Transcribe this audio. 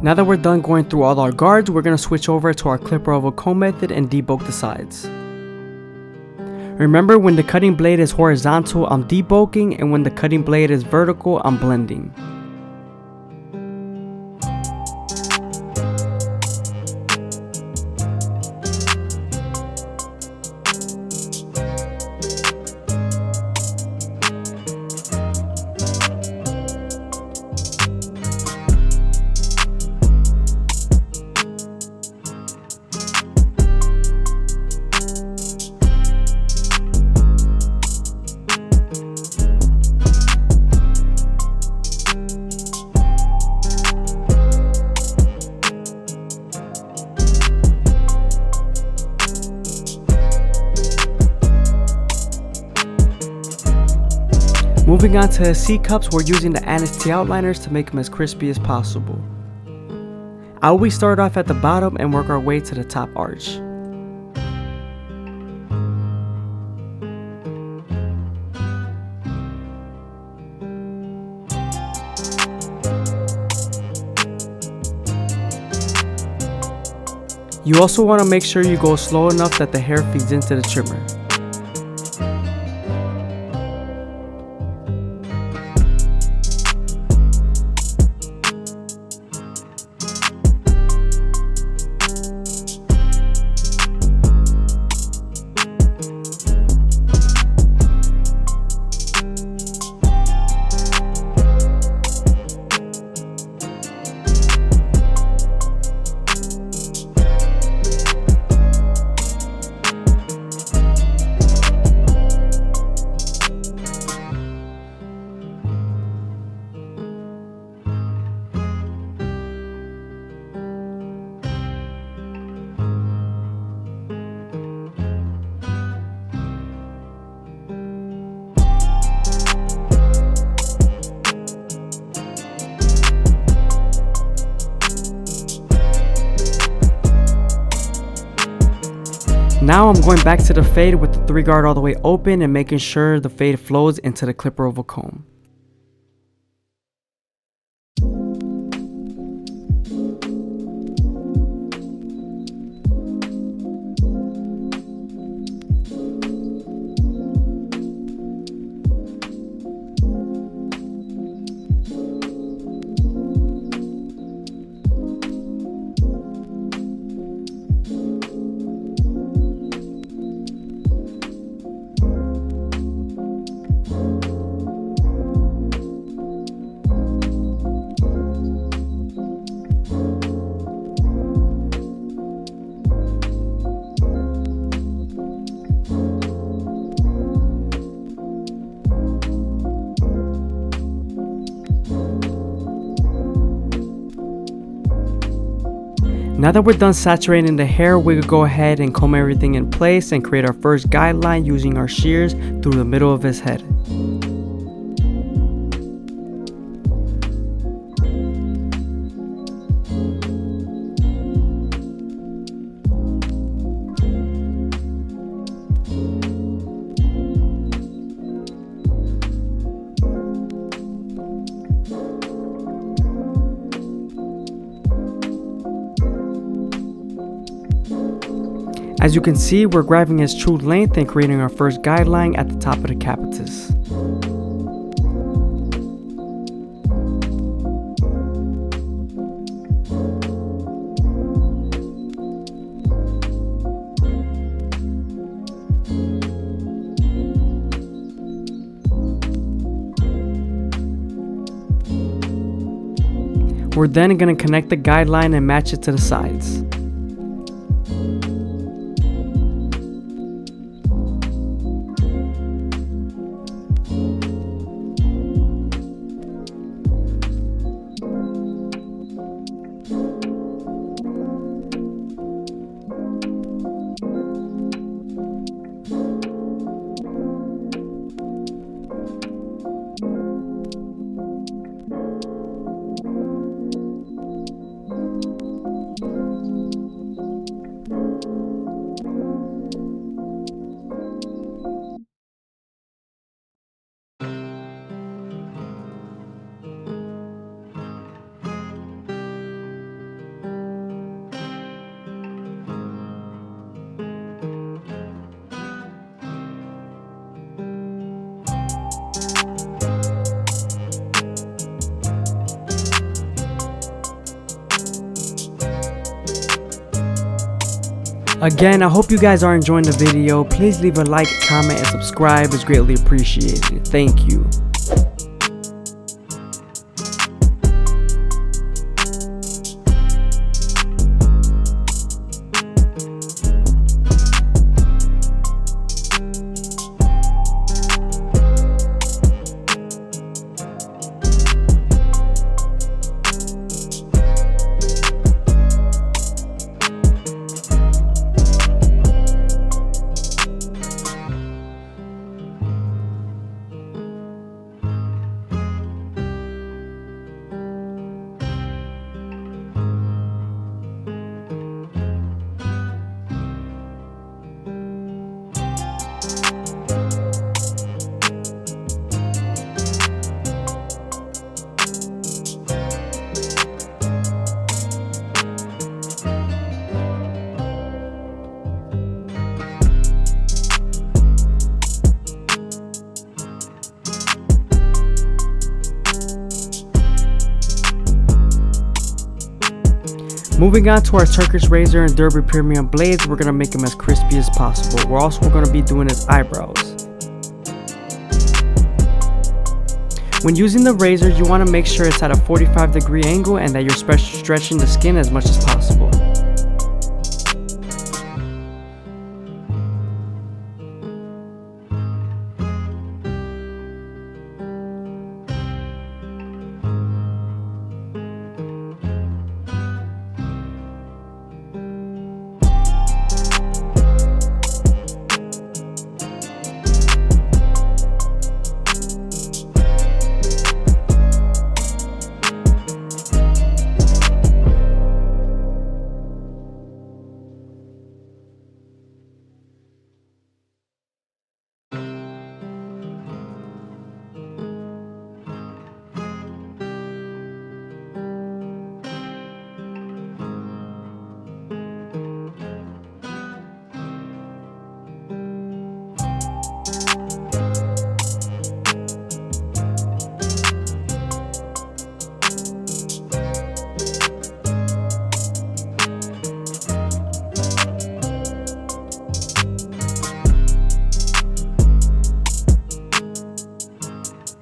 Now that we're done going through all our guards, we're going to switch over to our clipper oval comb method and debulk the sides. Remember, when the cutting blade is horizontal, I'm debulking, and when the cutting blade is vertical, I'm blending. Moving on to his C-cups, we're using the Anise Tea outliners to make them as crispy as possible. I always start off at the bottom and work our way to the top arch. You also want to make sure you go slow enough that the hair feeds into the trimmer. Now I'm going back to the fade with the 3 guard all the way open and making sure the fade flows into the clipper oval comb. Now that we're done saturating the hair, we could go ahead and comb everything in place and create our first guideline using our shears through the middle of his head. As you can see, we're grabbing his true length and creating our first guideline at the top of the capitus. We're then going to connect the guideline and match it to the sides. Again, I hope you guys are enjoying the video. Please leave a like, comment, and subscribe. It's greatly appreciated. Thank you. Moving on to our Turkish razor and Derby premium blades, we're going to make them as crispy as possible. We're also going to be doing his eyebrows. When using the razor, you want to make sure it's at a 45-degree angle and that you're stretching the skin as much as possible.